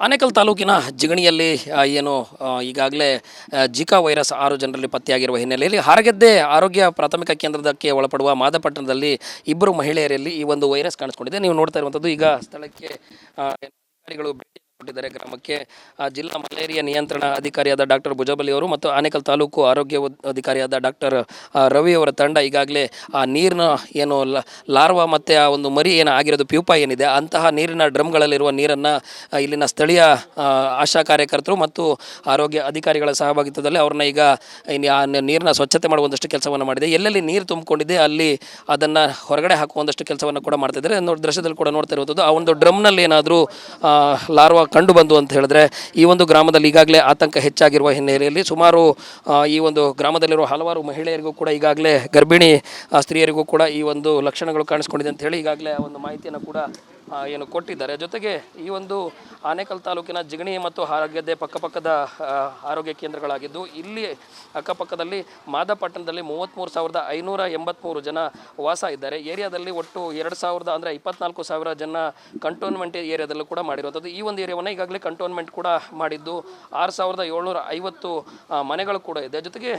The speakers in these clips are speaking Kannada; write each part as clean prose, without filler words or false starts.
ಆನೇಕಲ್ ತಾಲೂಕಿನ ಜಿಗಣಿಯಲ್ಲಿ ಏನು ಈಗಾಗಲೇ ಜಿಕಾ ವೈರಸ್ 6 ಜನರಲ್ಲಿ ಪತ್ತೆಯಾಗಿರುವ ಹಿನ್ನೆಲೆಯಲ್ಲಿ ಹಾರಗೆದ್ದೆ ಆರೋಗ್ಯ ಪ್ರಾಥಮಿಕ ಕೇಂದ್ರಕ್ಕೆ ಒಳಪಡುವ ಮಾದಪಟ್ಟಣದಲ್ಲಿ 2 ಮಹಿಳೆಯರಲ್ಲಿ ಈ ಒಂದು ವೈರಸ್ ಕಾಣಿಸ್ಕೊಂಡಿದೆ. ನೀವು ನೋಡ್ತಾ ಇರುವಂಥದ್ದು ಈಗ ಸ್ಥಳಕ್ಕೆ ಅಧಿಕಾರಿಗಳು ಭೇಟಿ ಕೊಟ್ಟಿದ್ದಾರೆ ಗ್ರಾಮಕ್ಕೆ. ಜಿಲ್ಲಾ ಮಲೇರಿಯಾ ನಿಯಂತ್ರಣ ಅಧಿಕಾರಿಯಾದ ಡಾಕ್ಟರ್ ಭುಜಬಲಿ ಅವರು ಮತ್ತು ಆನೇಕಲ್ ತಾಲೂಕು ಆರೋಗ್ಯ ಅಧಿಕಾರಿಯಾದ ಡಾಕ್ಟರ್ ರವಿ ಅವರ ತಂಡ ಈಗಾಗಲೇ ಆ ನೀರಿನ ಏನು ಲಾರ್ವಾ ಮತ್ತು ಆ ಒಂದು ಮರಿ ಏನು ಆಗಿರೋದು ಪ್ಯೂಪಾ ಏನಿದೆ ಅಂತಹ ನೀರಿನ ಡ್ರಮ್ಗಳಲ್ಲಿರುವ ನೀರನ್ನು ಇಲ್ಲಿನ ಸ್ಥಳೀಯ ಆಶಾ ಕಾರ್ಯಕರ್ತರು ಮತ್ತು ಆರೋಗ್ಯ ಅಧಿಕಾರಿಗಳ ಸಹಭಾಗಿತ್ವದಲ್ಲಿ ಅವ್ರನ್ನ ಈಗ ಆ ನೀರನ್ನ ಸ್ವಚ್ಛತೆ ಮಾಡುವಂಥಷ್ಟು ಕೆಲಸವನ್ನು ಮಾಡಿದೆ. ಎಲ್ಲೆಲ್ಲಿ ನೀರು ತುಂಬಿಕೊಂಡಿದೆ ಅಲ್ಲಿ ಅದನ್ನು ಹೊರಗಡೆ ಹಾಕುವಂಥಷ್ಟು ಕೆಲಸವನ್ನು ಕೂಡ ಮಾಡ್ತಿದ್ದಾರೆ. ದೃಶ್ಯದಲ್ಲಿ ಕೂಡ ನೋಡ್ತಾ ಇರುವಂಥದ್ದು ಆ ಒಂದು ಡ್ರಮ್ನಲ್ಲಿ ಏನಾದರೂ ಲಾರ್ವಾ ಕಂಡು ಬಂದು ಅಂತ ಹೇಳಿದ್ರೆ ಈ ಒಂದು ಗ್ರಾಮದಲ್ಲಿ ಈಗಾಗಲೇ ಆತಂಕ ಹೆಚ್ಚಾಗಿರುವ ಹಿನ್ನೆಲೆಯಲ್ಲಿ ಸುಮಾರು ಈ ಒಂದು ಗ್ರಾಮದಲ್ಲಿರುವ ಹಲವಾರು ಮಹಿಳೆಯರಿಗೂ ಕೂಡ ಈಗಾಗಲೇ ಗರ್ಭಿಣಿ ಸ್ತ್ರೀಯರಿಗೂ ಕೂಡ ಈ ಒಂದು ಲಕ್ಷಣಗಳು ಕಾಣಿಸ್ಕೊಂಡಿದೆ ಅಂತ ಹೇಳಿ ಈಗಾಗಲೇ ಆ ಒಂದು ಮಾಹಿತಿಯನ್ನು ಕೂಡ ಏನು ಕೊಟ್ಟಿದ್ದಾರೆ. ಜೊತೆಗೆ ಈ ಒಂದು ಆನೇಕಲ್ ತಾಲೂಕಿನ ಜಿಗಣಿ ಮತ್ತು ಹಾರಗೆದ್ದೆ ಪಕ್ಕಪಕ್ಕದ ಆರೋಗ್ಯ ಕೇಂದ್ರಗಳಾಗಿದ್ದು ಇಲ್ಲಿ ಅಕ್ಕಪಕ್ಕದಲ್ಲಿ ಮಾದಪಟ್ಟಣದಲ್ಲಿ 33,583 ಜನ ವಾಸ ಇದ್ದಾರೆ. ಏರಿಯಾದಲ್ಲಿ ಒಟ್ಟು 2,000 ಅಂದರೆ 24,000 ಜನ ಕಂಟೋನ್ಮೆಂಟ್ ಏರಿಯಾದಲ್ಲೂ ಕೂಡ ಮಾಡಿರುವಂಥದ್ದು. ಈ ಒಂದು ಏರಿಯಾವನ್ನು ಈಗಾಗಲೇ ಕಂಟೋನ್ಮೆಂಟ್ ಕೂಡ ಮಾಡಿದ್ದು 6,750 ಮನೆಗಳು ಕೂಡ ಇದೆ. ಜೊತೆಗೆ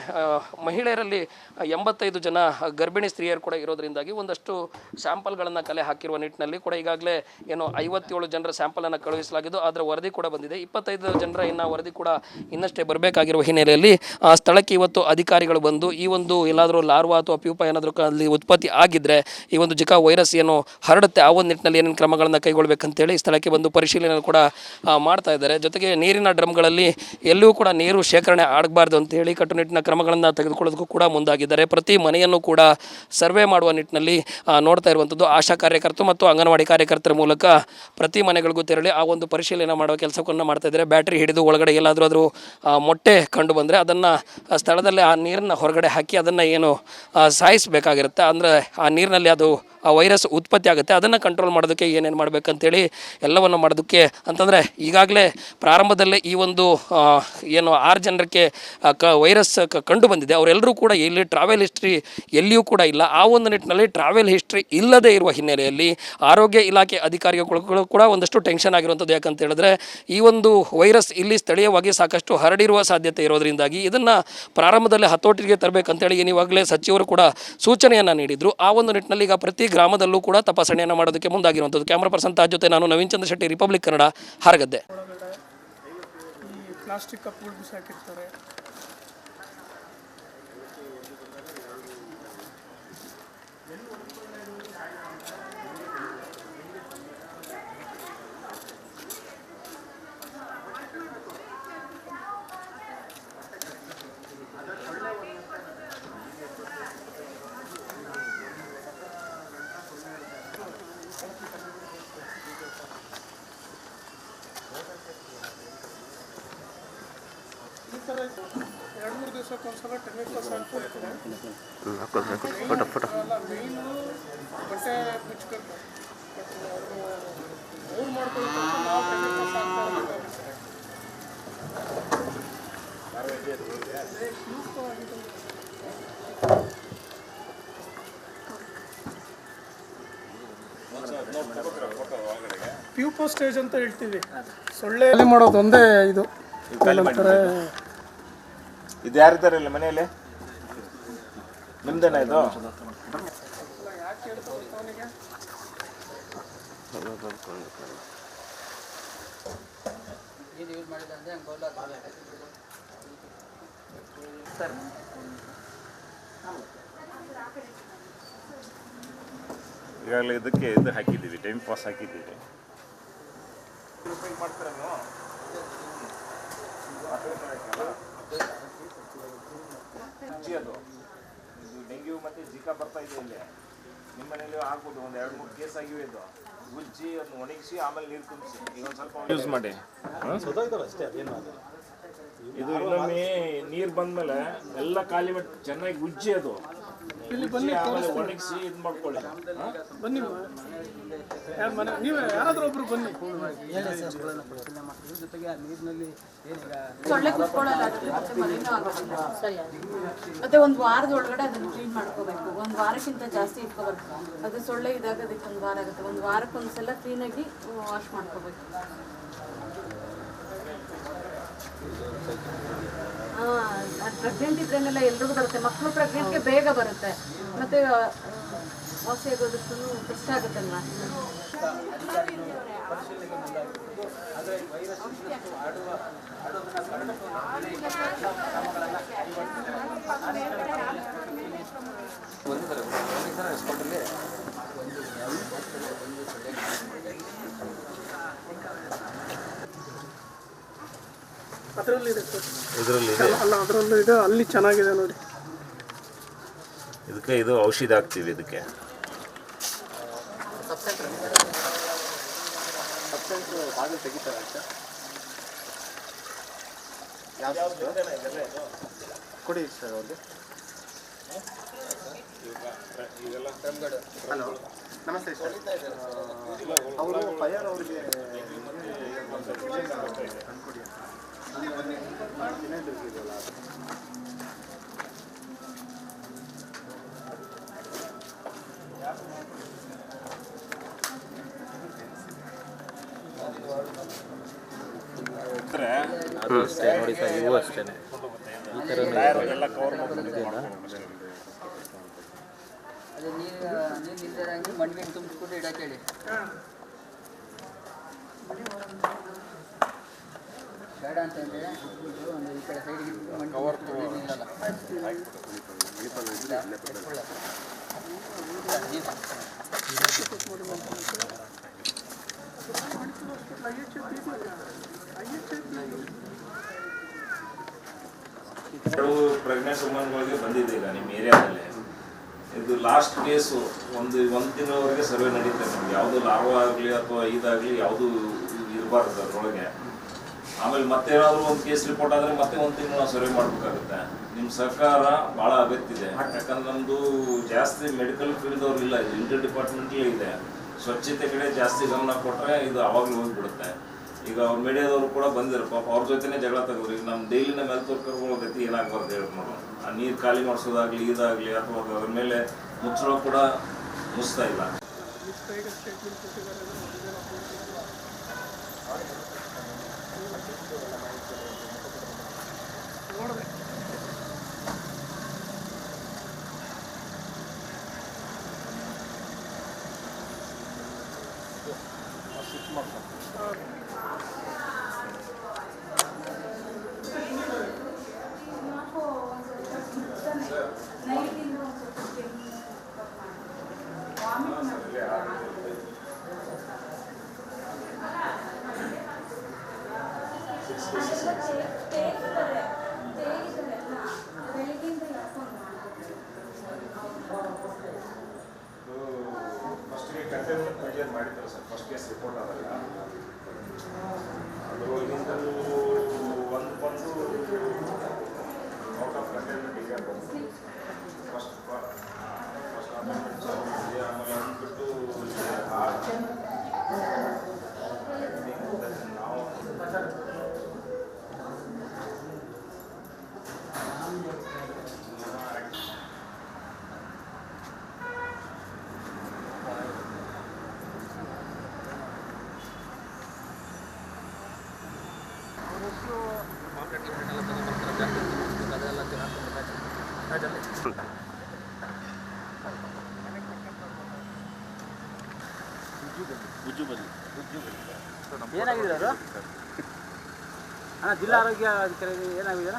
ಮಹಿಳೆಯರಲ್ಲಿ 85 ಜನ ಗರ್ಭಿಣಿ ಸ್ತ್ರೀಯರು ಕೂಡ ಇರೋದ್ರಿಂದಾಗಿ ಒಂದಷ್ಟು ಸ್ಯಾಂಪಲ್ಗಳನ್ನು ಕಲೆ ಹಾಕಿರುವ ನಿಟ್ಟಿನಲ್ಲಿ ಕೂಡ ಈಗಾಗಲೇ ಏನು 57 ಜನರ ಸ್ಯಾಂಪಲನ್ನು ಕಳುಹಿಸಲಾಗಿದ್ದು ಅದರ ವರದಿ ಕೂಡ ಬಂದಿದೆ. 25 ಜನರ ವರದಿ ಕೂಡ ಇನ್ನಷ್ಟೇ ಬರಬೇಕಾಗಿರುವ ಹಿನ್ನೆಲೆಯಲ್ಲಿ ಸ್ಥಳಕ್ಕೆ ಇವತ್ತು ಅಧಿಕಾರಿಗಳು ಬಂದು ಈ ಒಂದು ಎಲ್ಲಾದರೂ ಲಾರ್ವಾ ಅಥವಾ ಪ್ಯೂಪಾ ಏನಾದರೂ ಅಲ್ಲಿ ಉತ್ಪತ್ತಿ ಆಗಿದ್ದರೆ ಈ ಒಂದು ಜಿಕಾ ವೈರಸ್ ಏನು ಹರಡುತ್ತೆ ಆ ಒಂದು ನಿಟ್ಟಿನಲ್ಲಿ ಏನೇನು ಕ್ರಮಗಳನ್ನು ಕೈಗೊಳ್ಳಬೇಕಂತೇಳಿ ಸ್ಥಳಕ್ಕೆ ಬಂದು ಪರಿಶೀಲನೆ ಕೂಡ ಮಾಡ್ತಾ ಇದ್ದಾರೆ. ಜೊತೆಗೆ ನೀರಿನ ಡ್ರಮ್ಗಳಲ್ಲಿ ಎಲ್ಲೂ ಕೂಡ ನೀರು ಶೇಖರಣೆ ಆಗಬಾರ್ದು ಅಂತೇಳಿ ಕಟ್ಟುನಿಟ್ಟಿನ ಕ್ರಮಗಳನ್ನು ತೆಗೆದುಕೊಳ್ಳೋದಕ್ಕೂ ಕೂಡ ಮುಂದಾಗಿದ್ದಾರೆ. ಪ್ರತಿ ಮನೆಯನ್ನು ಕೂಡ ಸರ್ವೆ ಮಾಡುವ ನಿಟ್ಟಿನಲ್ಲಿ ನೋಡ್ತಾ ಇರುವಂಥದ್ದು ಆಶಾ ಕಾರ್ಯಕರ್ತರು ಮತ್ತು ಅಂಗನವಾಡಿ ಕಾರ್ಯಕರ್ತರ ಮೂಲಕ ಪ್ರತಿ ಮನೆಗಳಿಗೂ ತೆರಳಿ ಆ ಒಂದು ಪರಿಶೀಲನೆ ಮಾಡುವ ಕೆಲಸವನ್ನು ಮಾಡ್ತಾ ಇದ್ದಾರೆ. ಬ್ಯಾಟ್ರಿ ಹಿಡಿದು ಒಳಗಡೆ ಎಲ್ಲಾದರೂ ಅದು ಮೊಟ್ಟೆ ಕಂಡು ಬಂದರೆ ಅದನ್ನು ಸ್ಥಳದಲ್ಲೇ ಆ ನೀರನ್ನು ಹೊರಗಡೆ ಹಾಕಿ ಅದನ್ನು ಏನು ಸಾಯಿಸಬೇಕಾಗಿರುತ್ತೆ. ಅಂದರೆ ಆ ನೀರಿನಲ್ಲಿ ಅದು ಆ ವೈರಸ್ ಉತ್ಪತ್ತಿ ಆಗುತ್ತೆ ಅದನ್ನು ಕಂಟ್ರೋಲ್ ಮಾಡೋದಕ್ಕೆ ಏನೇನು ಮಾಡಬೇಕಂತೇಳಿ ಎಲ್ಲವನ್ನು ಮಾಡೋದಕ್ಕೆ ಅಂತಂದರೆ ಈಗಾಗಲೇ ಪ್ರಾರಂಭದಲ್ಲೇ ಈ ಒಂದು ಏನು 6 ಜನರಿಗೆ ವೈರಸ್ ಕಂಡು ಬಂದಿದೆ. ಅವರೆಲ್ಲರೂ ಕೂಡ ಇಲ್ಲಿ ಟ್ರಾವೆಲ್ ಹಿಸ್ಟ್ರಿ ಎಲ್ಲಿಯೂ ಕೂಡ ಇಲ್ಲ. ಆ ಒಂದು ನಿಟ್ಟಿನಲ್ಲಿ ಟ್ರಾವೆಲ್ ಹಿಸ್ಟ್ರಿ ಇಲ್ಲದೇ ಇರುವ ಹಿನ್ನೆಲೆಯಲ್ಲಿ ಆರೋಗ್ಯ ಇಲಾಖೆ ಅಧಿಕಾರಿಗಳು ಕೂಡ ಒಂದಷ್ಟು ಟೆನ್ಷನ್ ಆಗಿರುವಂಥದ್ದು. ಯಾಕಂತ ಹೇಳಿದ್ರೆ ಈ ಒಂದು ವೈರಸ್ ಇಲ್ಲಿ ಸ್ಥಳೀಯವಾಗಿ ಸಾಕಷ್ಟು ಹರಡಿರುವ ಸಾಧ್ಯತೆ ಇರೋದ್ರಿಂದಾಗಿ ಇದನ್ನು ಪ್ರಾರಂಭದಲ್ಲೇ ಹತೋಟಿಗೆ ತರಬೇಕಂತೇಳಿ ಏನಿವಾಗಲೇ ಸಚಿವರು ಕೂಡ ಸೂಚನೆಯನ್ನು ನೀಡಿದರು. ಆ ಒಂದು ನಿಟ್ಟಿನಲ್ಲಿ ಈಗ ಪ್ರತಿ ಗ್ರಾಮದಲ್ಲೂ ಕೂಡ ತಪಾಸಣೆಯನ್ನು ಮಾಡೋದಕ್ಕೆ ಮುಂದಾಗಿರುವಂಥದ್ದು. ಕ್ಯಾಮ್ರಾ ಪರ್ಸನ್ ತಾಜ್ ಜೊತೆ ನಾನು ನವೀನ್ ಚಂದ್ರ ಶೆಟ್ಟಿ, ರಿಪಬ್ಲಿಕ್ ಕನ್ನಡ, ಹಾರಗದ್ದೆ. ಪ್ಲಾಸ್ಟಿಕ್ ಕಪ್ಗಳು ಬಿಸಾಕಿರ್ತಾರೆ. ಈ ಥರ 2-3 ದಿವಸಕ್ಕೊಂದ್ಸಲ ಟೆಮಿಕಲ್ಸ್ ಹಾಕ್ತಾ ಇರ್ತಾರೆ. ಮೇಯ್ನು ಬಟ್ಟೆ ಮುಚ್ಕೊಂಡು ಅವ್ರು ಮಾಡ್ಕೊಳ್ಳೋದು ನಾವು ಟೆಮಿಕಲ್ಸ್ ಹಾಕ್ತಾ ಇರಬೇಕಾಗುತ್ತೆ. ಪ್ಯೂಪೋ ಸ್ಟೇಜ್ ಅಂತ ಹೇಳ್ತೀವಿ. ಸೊಳ್ಳೆ ಮಾಡೋದು ಒಂದೇ ಇದು. ಇದು ಯಾರಿದ್ದಾರೆ ಇಲ್ಲ ಮನೆಯಲ್ಲಿ? ನಿಮ್ದೇನ ಇದು? ಈಗಾಗಲೇ ಇದಕ್ಕೆ ಇದು ಹಾಕಿದ್ದೀವಿ, ಟೈಮ್ ಪಾಸ್ ಹಾಕಿದ್ದೀವಿ. ಅದು ಇದು ಡೆಂಗ್ಯೂ ಮತ್ತು ಜಿಕಾ ಬರ್ತಾ ಇದೆ. ಇಲ್ಲಿ ನಿಮ್ಮ ಮನೇಲಿ ಆಗ್ಬೋದು. 1-2-3 ಕೇಸ್ ಆಗಿವೆ. ಇದು ಉಜ್ಜಿ ಅದನ್ನು ಒಣಗಿಸಿ ಆಮೇಲೆ ನೀರು ತುಂಬಿಸಿ ಈಗ ಒಂದು ಸ್ವಲ್ಪ ಯೂಸ್ ಮಾಡಿ. ಇದು ಇನ್ನೊಮ್ಮೆ ನೀರು ಬಂದಮೇಲೆ ಎಲ್ಲ ಖಾಲಿ ಮಾಡಿ ಚೆನ್ನಾಗಿ ಉಜ್ಜಿ ಅದು ಆಮೇಲೆ ಒಣಗಿಸಿ ಇದು ಮಾಡ್ಕೊಳ್ಳಿ. ಬನ್ನಿ ನೀವೇ ಯಾರಾದ್ರೂ ಒಬ್ರು ಬನ್ನಿ. ಜೊತೆಗೆ ನೀರಿನಲ್ಲಿ ಸೊಳ್ಳೆ ಕುತ್ಕೊಳ್ಳಲ್ಲ, ಮತ್ತೆ ಒಂದು ವಾರದ ಒಳಗಡೆ ಅದನ್ನು ಕ್ಲೀನ್ ಮಾಡ್ಕೋಬೇಕು. ಒಂದು ವಾರಕ್ಕಿಂತ ಜಾಸ್ತಿ ಇಟ್ಕೋಬಾರ್ದು. ಅದು ಸೊಳ್ಳೆ ಇದಾಗ ಅದಕ್ಕೆ ಒಂದು ವಾರ ಆಗುತ್ತೆ. ಒಂದು ವಾರಕ್ಕೊಂದ್ಸಲ ಕ್ಲೀನಾಗಿ ವಾಶ್ ಮಾಡ್ಕೋಬೇಕು. ಪ್ರೆಗ್ನೆಂಟ್ ಇದ್ರೇನೆಲ್ಲ ಎಲ್ರಿಗೂ ಬರುತ್ತೆ, ಮಕ್ಕಳು ಪ್ರೆಗ್ನೆಂಟ್ಗೆ ಬೇಗ ಬರುತ್ತೆ, ಮತ್ತೆ ವಾಸಿ ಆಗೋದಕ್ಕೂ ಕಷ್ಟ ಆಗುತ್ತಲ್ವಾ. ಅದರಲ್ಲಿ ಇದೆ ಸರ್, ಇದರಲ್ಲಿ ಅಲ್ಲ ಅದರಲ್ಲೂ ಇದೆ, ಅಲ್ಲಿ ಚೆನ್ನಾಗಿದೆ ನೋಡಿ. ಇದಕ್ಕೆ ಇದು ಔಷಧಿ ಹಾಕ್ತೀವಿ ಇದಕ್ಕೆ. ಕೊಡಿ ಸರ್ ಅವ್ರಿಗೆ. ಹಲೋ ನಮಸ್ತೆ ಸರ್. ಅವರು ಫೈರ್ ಅವರಿಗೆ ಅನ್ಕೊಡಿ. ಅದು ಅಷ್ಟೇ ನೋಡಿ ಸರ್, ಇವು ಅಷ್ಟೇ ಈ ಥರ ಎಲ್ಲ ಕವರ್ ಮಾಡ್ಕೊಂಡಿದ್ದೀವಿ. ಅದೇ ನೀರು ನಿಲ್ದಿರಂಗೆ ಮಣ್ಣಿಗೆ ತುಂಬಿಸ್ಬಿಟ್ಟು ಇಡಕ್ಕೆ ಹೇಳಿ. ಬೇಡ ಅಂತಂದರೆ ಒಂದು ಈ ಕಡೆ ಸೈಡ್ಗೆ ಮಣ್ಣು ನಿಲ್ಲಲ್ಲ. ಪ್ರೆಗ್ನೆಂಟ್ ವುಮನ್ಗಳಿಗೆ ಬಂದಿದೆ ಈಗ ನಿಮ್ಮ ಏರಿಯಾದಲ್ಲಿ. ಇದು ಲಾಸ್ಟ್ ಕೇಸು. ಒಂದು ತಿಂಗಳವರೆಗೆ ಸರ್ವೆ ನಡೀತದೆ ನಮ್ಗೆ. ಯಾವುದು ಲಾರ್ವಾ ಆಗಲಿ ಅಥವಾ ಇದಾಗಲಿ ಯಾವುದು ಇರಬಾರ್ದು ಅದರೊಳಗೆ. ಆಮೇಲೆ ಮತ್ತೇನಾದರೂ ಒಂದು ಕೇಸ್ ರಿಪೋರ್ಟ್ ಆದರೆ ಮತ್ತೆ ಒಂದು ತಿಂಗಳು ನಾವು ಸರ್ವೆ ಮಾಡಬೇಕಾಗುತ್ತೆ. ನಿಮ್ಮ ಸರ್ಕಾರ ಭಾಳ ಅಗತ್ಯ ಇದೆ. ಯಾಕಂದ್ರೆ ನಮ್ಮದು ಜಾಸ್ತಿ ಮೆಡಿಕಲ್ ಫೀಲ್ಡ್ ಅವ್ರು ಇಲ್ಲ, ಇದು ಇಂಟರ್ ಡಿಪಾರ್ಟ್ಮೆಂಟಲ್ಲೇ ಇದೆ. ಸ್ವಚ್ಛತೆ ಕಡೆ ಜಾಸ್ತಿ ಗಮನ ಕೊಟ್ಟರೆ ಇದು ಆವಾಗಲೂ ಹೋಗಿಬಿಡುತ್ತೆ. ಈಗ ಅವ್ರ ಮೀಡಿಯಾದವರು ಕೂಡ ಬಂದಿರೋ ಪಾಪ ಅವ್ರ ಜೊತೆನೇ ಜಗಳ ತೆಗೆದ್ರು. ಈಗ ನಮ್ಮ ಡೈಲಿ ನಮ್ಮ ಹೆಲ್ತ್ ವರ್ಕರ್ಗಳ ಗತಿ ಏನಾಗಬಾರ್ದು ಹೇಳಿ ನೋಡೋಣ. ಆ ನೀರು ಖಾಲಿ ಮಾಡಿಸೋದಾಗಲಿ ಇದಾಗಲಿ ಅಥವಾ ಅದ್ರ ಮೇಲೆ ಮುಚ್ಚಳೋ ಕೂಡ ಮುಚ್ತಾ ಇಲ್ಲ. ಫಸ್ಟ್ಗೆ ಕಂಟೈನ್ಮೆಂಟ್ ಮೇಜರ್ ಮಾಡಿದ್ದಾರೆ ಸರ್. ಫಸ್ಟ್ ಕೇಸ್ ರಿಪೋರ್ಟ್ ಆದಾಗ ಅದರೊಳಗಿಂದ ಒಂದು ಬಂದು ಔಟ್ ಆಫ್ ಕಂಟೈನ್ಮೆಂಟ್ ಈಗ ಫಸ್ಟ್ ಆಮೇಲೆ ಅಂದ್ಬಿಟ್ಟು ನಾವು ಏನಾಗಿದೆ ಅದು ಅಣ್ಣ? ಜಿಲ್ಲಾ ಆರೋಗ್ಯ ಅಧಿಕಾರಿ ಏನಾಗಿದೆ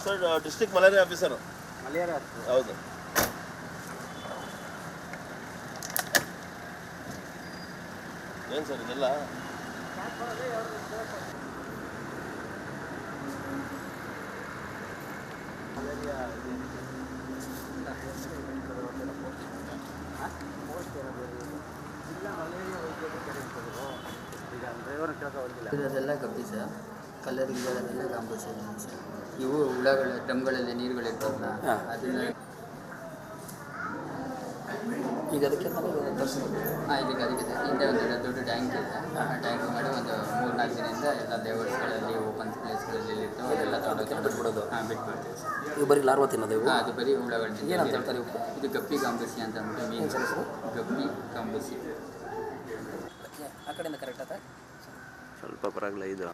sir? District malaria officer. Malaria ಹೌದು. ಏನು ಸರ್ ಇದೆಲ್ಲ? ಇದೆಲ್ಲ ಕಬ್ಬಿ ಸರ್, ಕಲರ್ ಗಿಡಗಳೆಲ್ಲ ಕಾಂಪೋಸ್ ಸರ್. ಇವು ಹುಳಗಳು ಡ್ರಮ್ಗಳಲ್ಲಿ ನೀರುಗಳಿರ್ತದಲ್ಲ ಅದನ್ನ ಈಗ ಅದಕ್ಕೆ ಇದಕ್ಕೆ ಹಿಂದೆ ಒಂದು ದೊಡ್ಡ ಟ್ಯಾಂಕ್ ಇದೆ. ಆ ಟ್ಯಾಂಕ್ ಮಾಡಿ ಒಂದು 3-4 ದಿನದಿಂದ ಎಲ್ಲ ಲೇಔಟ್ಸ್ಗಳಲ್ಲಿ ಓಪನ್ ಪ್ಲೇಸ್ಗಳಲ್ಲಿ ಇರ್ತಾವೆ ಅದೆಲ್ಲ ತಗೊಂಡೋಗಿ ಬಿಟ್ಬಿಡೋದು. ಬಿಟ್ಬಿಡ್ತೀವಿ ಸರ್. ಇವು ಬರೀ ಲಾರ್ವಾ ತಿನ್ನೋದು ಇವು? ಅದು ಬರೀ ಹುಳಗಳು. ಏನಂತ ಹೇಳ್ತಾರೆ ಇವು? ಇದು ಗಪ್ಪಿ ಕಾಂಬಸಿ ಅಂತ ಅಂದ್ಬಿಟ್ಟು ಮೀನು. ಗಪ್ಪಿ ಕಾಂಬಸಿ. ಆ ಕಡೆಯಿಂದ ಕರೆಕ್ಟ್ ಆಯ್ತಾ? ಸ್ವಲ್ಪ ಪರವಾಗಿಲ್ಲ ಇದು.